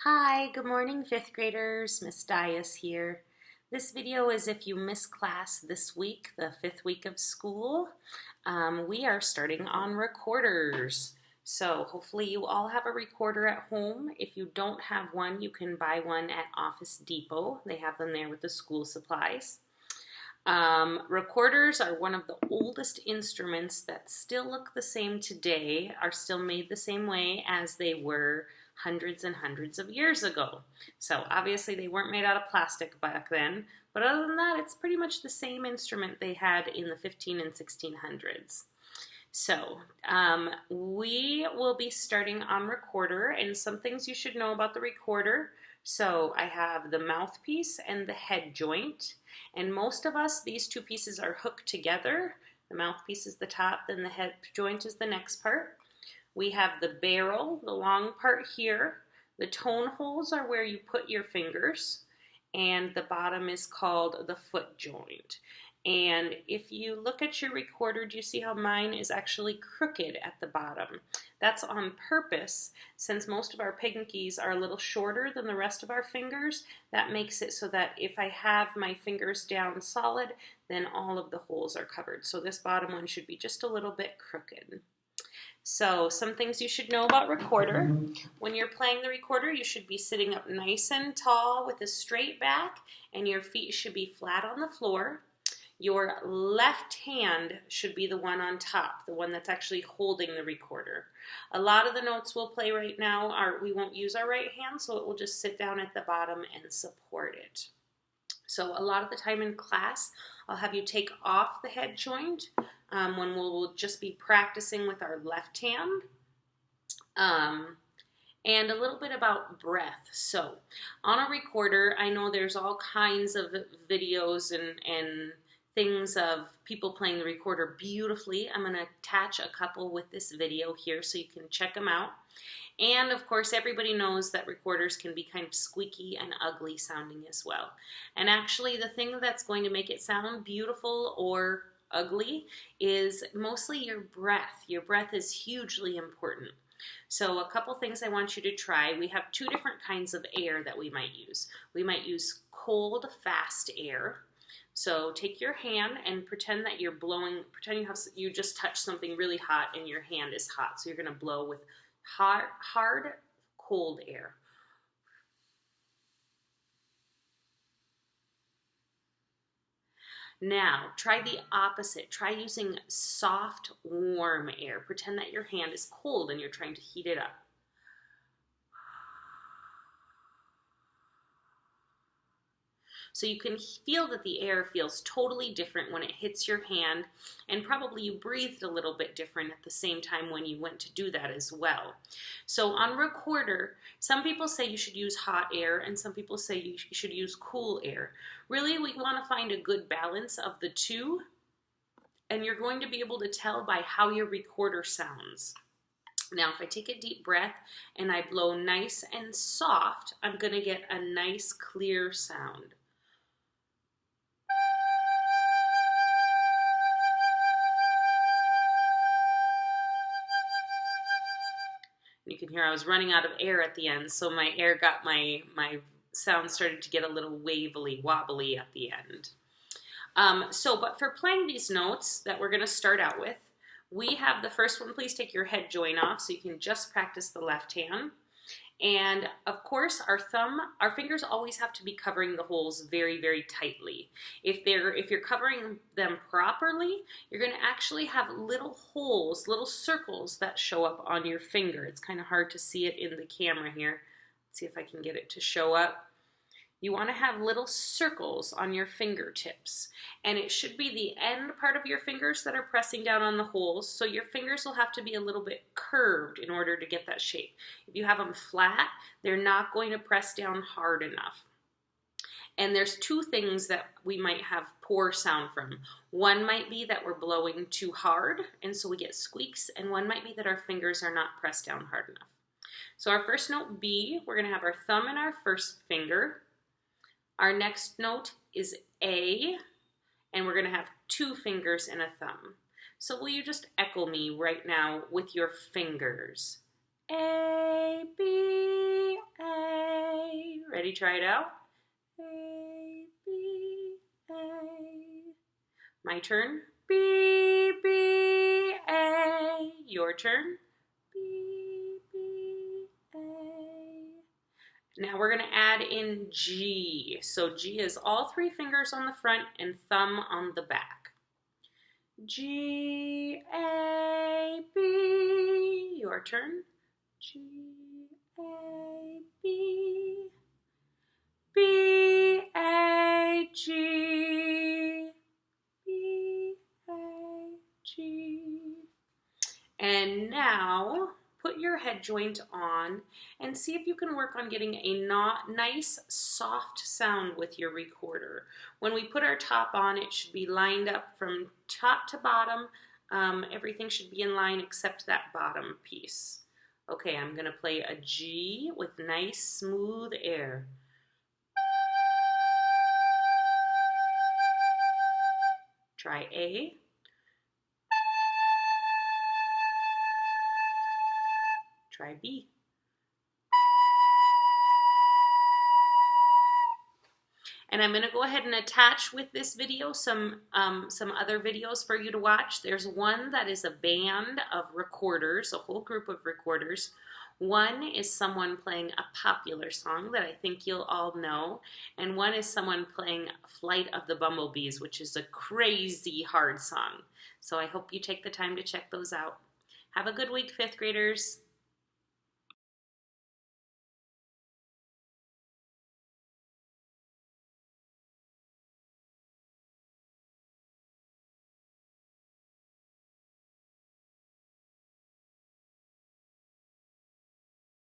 Hi, good morning, fifth graders. Miss Dias here. This video is if you missed class this week, the fifth week of school. We are starting on recorders. So hopefully you all have a recorder at home. If you don't have one, you can buy one at Office Depot. They have them there with the school supplies. Recorders are one of the oldest instruments that still look the same today, are still made the same way as they were hundreds and hundreds of years ago. So obviously they weren't made out of plastic back then, but other than that, it's pretty much the same instrument they had in the 15 and 1600s. So we will be starting on recorder, and some things you should know about the recorder. So I have the mouthpiece and the head joint, and most of us, these two pieces are hooked together. The mouthpiece is the top, then the head joint is the next part. We have the barrel, the long part here. The tone holes are where you put your fingers, and the bottom is called the foot joint. And if you look at your recorder, do you see how mine is actually crooked at the bottom? That's on purpose. Since most of our pinkies are a little shorter than the rest of our fingers, that makes it so that if I have my fingers down solid, then all of the holes are covered. So this bottom one should be just a little bit crooked. So some things you should know about recorder. When you're playing the recorder, you should be sitting up nice and tall with a straight back, and your feet should be flat on the floor. Your left hand should be the one on top, the one that's actually holding the recorder. A lot of the notes we'll play right now we won't use our right hand, so it will just sit down at the bottom and support it. So a lot of the time in class, I'll have you take off the head joint when we'll just be practicing with our left hand. And a little bit about breath. So on a recorder, I know there's all kinds of videos and things of people playing the recorder beautifully. I'm going to attach a couple with this video here so you can check them out. And of course, everybody knows that recorders can be kind of squeaky and ugly sounding as well. And actually, the thing that's going to make it sound beautiful or ugly is mostly your breath. Your breath is hugely important. So a couple things I want you to try. We have two different kinds of air that we might use. We might use cold, fast air. So take your hand and pretend that you're blowing, pretend you just touched something really hot and your hand is hot. So you're going to blow with hard, cold air. Now, try the opposite. Try using soft, warm air. Pretend that your hand is cold and you're trying to heat it up. So you can feel that the air feels totally different when it hits your hand, and probably you breathed a little bit different at the same time when you went to do that as well. So on recorder, some people say you should use hot air and some people say you should use cool air. Really, we want to find a good balance of the two, and you're going to be able to tell by how your recorder sounds. Now, if I take a deep breath and I blow nice and soft, I'm going to get a nice clear sound. You can hear I was running out of air at the end, so my air got my sound started to get a little wobbly at the end. But for playing these notes that we're going to start out with, we have the first one. Please take your head joint off so you can just practice the left hand. And of course, our fingers always have to be covering the holes very, very tightly. If you're covering them properly, you're going to actually have little holes, little circles that show up on your finger. It's kind of hard to see it in the camera here. Let's see if I can get it to show up. You want to have little circles on your fingertips, and it should be the end part of your fingers that are pressing down on the holes, so your fingers will have to be a little bit curved in order to get that shape. If you have them flat, they're not going to press down hard enough. And there's two things that we might have poor sound from. One might be that we're blowing too hard, and so we get squeaks, and one might be that our fingers are not pressed down hard enough. So our first note, B, we're going to have our thumb in our first finger. Our next note is A, and we're going to have two fingers and a thumb. So will you just echo me right now with your fingers? A, B, A. Ready, try it out. A, B, A. My turn. B, B, A. Your turn. B, B, A. Now we're going to add in G. So G is all 3 fingers on the front and thumb on the back. G, A, B. Your turn. G, A, B. B, A, G. B, A, G. And now put your head joint on and see if you can work on getting a nice soft sound with your recorder. When we put our top on, it should be lined up from top to bottom. Everything should be in line except that bottom piece. Okay, I'm going to play a G with nice smooth air. Try A. Try B. And I'm going to go ahead and attach with this video some other videos for you to watch. There's one that is a band of recorders, a whole group of recorders. One is someone playing a popular song that I think you'll all know. And one is someone playing Flight of the Bumblebees, which is a crazy hard song. So I hope you take the time to check those out. Have a good week, 5th graders.